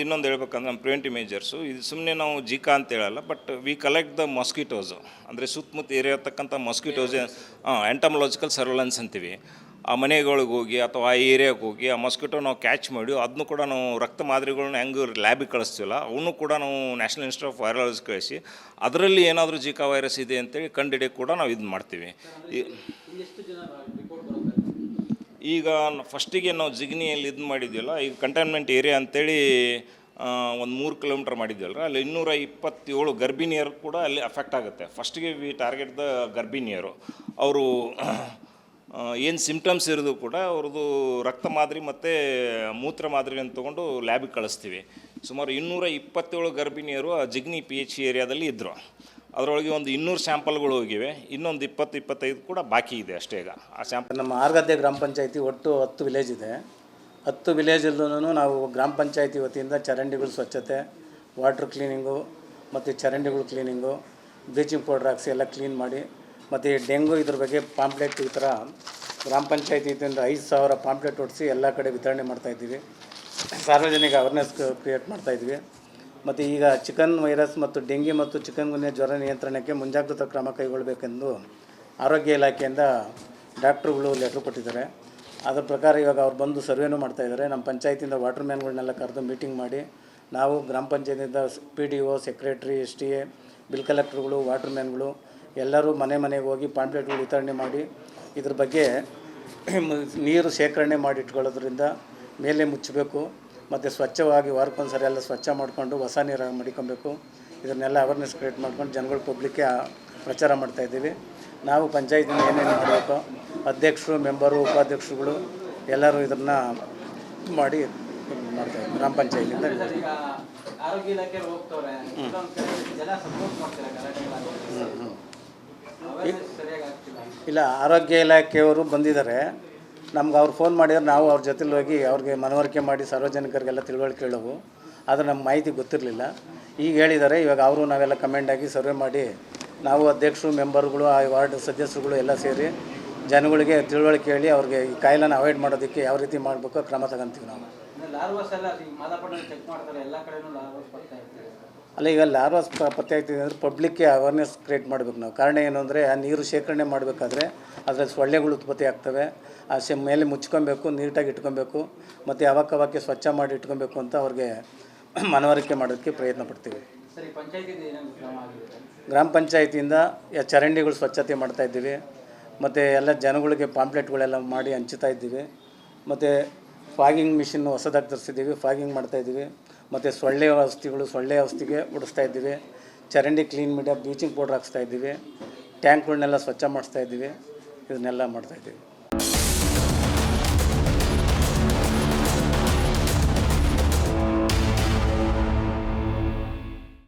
ಇನ್ನೊಂದು ಹೇಳ್ಬೇಕಂದ್ರೆ ನಮ್ಮ ಪ್ರಿವೆಂಟಿವ್ ಮೇಜರ್ಸು ಇದು ಸುಮ್ಮನೆ ನಾವು ಜಿಕಾ ಅಂತ ಹೇಳಲ್ಲ, ಬಟ್ ವಿ ಕಲೆಕ್ಟ್ ದ ಮೊಸ್ಕಿಟೋಸು, ಅಂದರೆ ಸುತ್ತಮುತ್ತ ಏರಿಯಾ ಇರ್ತಕ್ಕಂಥ ಮೊಸ್ಕಿಟೋಸ್ ಎಂಟಮಲಾಜಿಕಲ್ ಸರ್ವೆಲೆನ್ಸ್ ಅಂತೀವಿ. ಆ ಮನೆಗಳಿಗೆ ಹೋಗಿ ಅಥವಾ ಆ ಏರಿಯಾಗೆ ಹೋಗಿ ಆ ಮೊಸ್ಕಿಟೋ ನಾವು ಕ್ಯಾಚ್ ಮಾಡಿ ಅದನ್ನು ಕೂಡ ನಾವು ರಕ್ತ ಮಾದರಿಗಳನ್ನ ಹೆಂಗೆ ಲ್ಯಾಬಿಗೆ ಕಳಿಸ್ತೀವಲ್ಲ ಅವನು ಕೂಡ ನಾವು ನ್ಯಾಷನಲ್ ಇನ್ಸ್ಟಿಟ್ಯೂಟ್ ಆಫ್ ವೈರಾಲಜಿ ಕಳಿಸಿ ಅದರಲ್ಲಿ ಏನಾದರೂ ಜಿಕಾ ವೈರಸ್ ಇದೆ ಅಂತೇಳಿ ಕಂಡುಹಿಡಿಯೋಕ್ಕೆ ಕೂಡ ನಾವು ಇದು ಮಾಡ್ತೀವಿ. ಈಗ ಫಸ್ಟಿಗೆ ನಾವು ಜಿಗ್ನಿಯಲ್ಲಿ ಇದು ಮಾಡಿದ್ವಲ್ಲ, ಈಗ ಕಂಟೈನ್ಮೆಂಟ್ ಏರಿಯಾ ಅಂತೇಳಿ ಒಂದು 3 ಕಿಲೋಮೀಟ್ರ್ ಮಾಡಿದ್ವಲ್ಲ, ಅಲ್ಲಿ 227 ಗರ್ಭಿಣಿಯರು ಕೂಡ ಅಲ್ಲಿ ಅಫೆಕ್ಟ್ ಆಗುತ್ತೆ. ಫಸ್ಟಿಗೆ ವಿ ಟಾರ್ಗೆಟ್ ದ ಗರ್ಭಿಣಿಯರು. ಅವರು ಏನು ಸಿಮ್ಟಮ್ಸ್ ಇರೋದು ಕೂಡ ಅವ್ರದ್ದು ರಕ್ತ ಮಾದರಿ ಮತ್ತು ಮೂತ್ರ ಮಾದರಿಯನ್ನು ತೊಗೊಂಡು ಲ್ಯಾಬಿಗೆ ಕಳಿಸ್ತೀವಿ. ಸುಮಾರು 227 ಗರ್ಭಿಣಿಯರು ಆ ಜಿಗ್ನಿ PH ಏರಿಯಾದಲ್ಲಿ ಇದ್ದರು. ಅದರೊಳಗೆ ಒಂದು 200 ಸ್ಯಾಂಪಲ್ಗಳು ಹೋಗಿವೆ, ಇನ್ನೊಂದು 20-25 ಕೂಡ ಬಾಕಿ ಇದೆ ಅಷ್ಟೇ. ಈಗ ಆ ಸ್ಯಾಂಪಲ್ ನಮ್ಮ ಆರ್ಗದ್ದೆ ಗ್ರಾಮ ಪಂಚಾಯತಿ ಒಟ್ಟು 10 ವಿಲೇಜ್ ಇದೆ. 10 ವಿಲೇಜಲ್ಲೂ ನಾವು ಗ್ರಾಮ ಪಂಚಾಯತಿ ವತಿಯಿಂದ ಚರಂಡಿಗಳು ಸ್ವಚ್ಛತೆ, ವಾಟ್ರ್ ಕ್ಲೀನಿಂಗು ಮತ್ತು ಚರಂಡಿಗಳು ಕ್ಲೀನಿಂಗು, ಬ್ಲೀಚಿಂಗ್ ಪೌಡ್ರ್ ಹಾಕ್ಸಿ ಎಲ್ಲ ಕ್ಲೀನ್ ಮಾಡಿ, ಮತ್ತು ಡೆಂಗು ಇದ್ರ ಬಗ್ಗೆ ಪಾಂಪ್ಲೆಟ್ ಈ ಥರ ಗ್ರಾಮ ಪಂಚಾಯತಿಯಿಂದ 5,000 ಪಾಂಪ್ಲೆಟ್ ಹೊಡಿಸಿ ಎಲ್ಲ ಕಡೆ ವಿತರಣೆ ಮಾಡ್ತಾಯಿದ್ದೀವಿ. ಸಾರ್ವಜನಿಕ ಅವೇರ್ನೆಸ್ ಕ್ರಿಯೇಟ್ ಮಾಡ್ತಾಯಿದ್ವಿ. ಮತ್ತು ಈಗ ಚಿಕನ್ ವೈರಸ್ ಮತ್ತು ಡೆಂಗಿ ಮತ್ತು ಚಿಕನ್ಗುನ್ಯಾ ಜ್ವರ ನಿಯಂತ್ರಣಕ್ಕೆ ಮುಂಜಾಗ್ರತಾ ಕ್ರಮ ಕೈಗೊಳ್ಳಬೇಕೆಂದು ಆರೋಗ್ಯ ಇಲಾಖೆಯಿಂದ ಡಾಕ್ಟ್ರುಗಳು ಲೆಟ್ರ್ ಕೊಟ್ಟಿದ್ದಾರೆ. ಅದರ ಪ್ರಕಾರ ಇವಾಗ ಅವ್ರು ಬಂದು ಸರ್ವೇನೂ ಮಾಡ್ತಾಯಿದ್ದಾರೆ. ನಮ್ಮ ಪಂಚಾಯತಿಯಿಂದ ವಾಟರ್ಮ್ಯಾನ್ಗಳನ್ನೆಲ್ಲ ಕರೆದು ಮೀಟಿಂಗ್ ಮಾಡಿ ನಾವು ಗ್ರಾಮ ಪಂಚಾಯತಿಯಿಂದ PDO, ಸೆಕ್ರೆಟ್ರಿ, STA, ಬಿಲ್ ಕಲೆಕ್ಟ್ರುಗಳು, ವಾಟರ್ಮ್ಯಾನ್ಗಳು ಎಲ್ಲರೂ ಮನೆಗೆ ಹೋಗಿ ಪಾಂಪ್ಲೆಟ್ಗಳು ವಿತರಣೆ ಮಾಡಿ ಇದ್ರ ಬಗ್ಗೆ ನೀರು ಶೇಖರಣೆ ಮಾಡಿ ಇಟ್ಕೊಳ್ಳೋದ್ರಿಂದ ಮೇಲೆ ಮುಚ್ಚಬೇಕು ಮತ್ತು ಸ್ವಚ್ಛವಾಗಿ ವಾರಕ್ಕೊಂದು ಸರಿ ಎಲ್ಲ ಸ್ವಚ್ಛ ಮಾಡಿಕೊಂಡು ಹೊಸ ನೀರು ಮಡಿಕೊಬೇಕು. ಇದನ್ನೆಲ್ಲ ಅವೇರ್ನೆಸ್ ಕ್ರಿಯೇಟ್ ಮಾಡ್ಕೊಂಡು ಜನಗಳು ಪಬ್ಲಿಕ್ಗೆ ಪ್ರಚಾರ ಮಾಡ್ತಾಯಿದ್ದೀವಿ. ನಾವು ಪಂಚಾಯತಿಂದ ಏನೇನು ಮಾಡಬೇಕು, ಅಧ್ಯಕ್ಷರು, ಮೆಂಬರು, ಉಪಾಧ್ಯಕ್ಷರುಗಳು ಎಲ್ಲರೂ ಇದನ್ನು ಮಾಡಿ ಮಾಡ್ತಾಯಿದ್ದೀವಿ. ಗ್ರಾಮ ಪಂಚಾಯತಿಯಿಂದ ಆರೋಗ್ಯ ಇಲಾಖೆ ಹೋಗ್ತವ್ರೆ, ಜನ ಸಪೋರ್ಟ್ ಮಾಡ್ತಾರೆ. ಇಲ್ಲ, ಆರೋಗ್ಯ ಇಲಾಖೆಯವರು ಬಂದಿದ್ದಾರೆ. ನಮ್ಗೆ ಅವ್ರು ಫೋನ್ ಮಾಡಿದ್ರೆ ನಾವು ಅವ್ರ ಜೊತೆಲಿ ಹೋಗಿ ಅವ್ರಿಗೆ ಮನವರಿಕೆ ಮಾಡಿ ಸಾರ್ವಜನಿಕರಿಗೆಲ್ಲ ತಿಳುವಳಿಕೆ ಹೇಳೋವು. ಆದರೆ ನಮ್ಮ ಮಾಹಿತಿ ಗೊತ್ತಿರಲಿಲ್ಲ. ಈಗ ಹೇಳಿದ್ದಾರೆ. ಇವಾಗ ಅವರು ನಾವೆಲ್ಲ ಕಮೆಂಡ್ ಆಗಿ ಸರ್ವೆ ಮಾಡಿ ನಾವು ಅಧ್ಯಕ್ಷರು, ಮೆಂಬರ್ಗಳು, ಆ ವಾರ್ಡ್ ಸದಸ್ಯರುಗಳು ಎಲ್ಲ ಸೇರಿ ಜನಗಳಿಗೆ ತಿಳುವಳಿಕೆ ಹೇಳಿ ಅವ್ರಿಗೆ ಈ ಕಾಯಿಲೆನ ಅವಾಯ್ಡ್ ಮಾಡೋದಕ್ಕೆ ಯಾವ ರೀತಿ ಮಾಡಬೇಕು ಕ್ರಮ ತಗೊಂತೀವಿ ನಾವು. ಅಲ್ಲ, ಈಗ ಲಾರ್ವಾಸ್ ಪತ್ತೆ ಆಗ್ತಿದೆ ಅಂದರೆ ಪಬ್ಲಿಕ್ಗೆ ಅವೇರ್ನೆಸ್ ಕ್ರಿಯೇಟ್ ಮಾಡಬೇಕು ನಾವು. ಕಾರಣ ಏನು ಅಂದರೆ ಆ ನೀರು ಶೇಖರಣೆ ಮಾಡಬೇಕಾದ್ರೆ ಅದರಲ್ಲಿ ಸೊಳ್ಳೆಗಳು ಉತ್ಪತ್ತಿ ಆಗ್ತವೆ. ಆ ಮೇಲೆ ಮುಚ್ಕೊಬೇಕು, ನೀಟಾಗಿ ಇಟ್ಕೊಬೇಕು ಮತ್ತು ಅವಾಗಕ್ಕೆ ಸ್ವಚ್ಛ ಮಾಡಿ ಇಟ್ಕೊಬೇಕು ಅಂತ ಅವ್ರಿಗೆ ಮನವರಿಕೆ ಮಾಡೋದಕ್ಕೆ ಪ್ರಯತ್ನ ಪಡ್ತೀವಿ. ಗ್ರಾಮ ಪಂಚಾಯತಿಯಿಂದ ಚರಂಡಿಗಳು ಸ್ವಚ್ಛತೆ ಮಾಡ್ತಾಯಿದ್ದೀವಿ ಮತ್ತು ಎಲ್ಲ ಜನಗಳಿಗೆ ಪಾಂಪ್ಲೆಟ್ಗಳೆಲ್ಲ ಮಾಡಿ ಹಂಚ್ತಾ ಇದ್ದೀವಿ. ಮತ್ತು ಫಾಗಿಂಗ್ ಮಿಷಿನ್ ಹೊಸದಾಗಿ ತರಿಸಿದ್ದೀವಿ, ಫಾಗಿಂಗ್ ಮಾಡ್ತಾಯಿದ್ದೀವಿ. ಮತ್ತು ಸೊಳ್ಳೆ ಔಷಧಿಗೆ ಉಡಿಸ್ತಾ ಇದ್ದೀವಿ. ಚರಂಡಿ ಕ್ಲೀನ್ ಮಾಡಿ ಬ್ಲೀಚಿಂಗ್ ಪೌಡ್ರ್ ಹಾಕ್ಸ್ತಾ ಇದ್ದೀವಿ. ಟ್ಯಾಂಕ್ಗಳನ್ನೆಲ್ಲ ಸ್ವಚ್ಛ ಮಾಡಿಸ್ತಾ ಇದ್ದೀವಿ. ಇದನ್ನೆಲ್ಲ ಮಾಡ್ತಾಯಿದ್ದೀವಿ.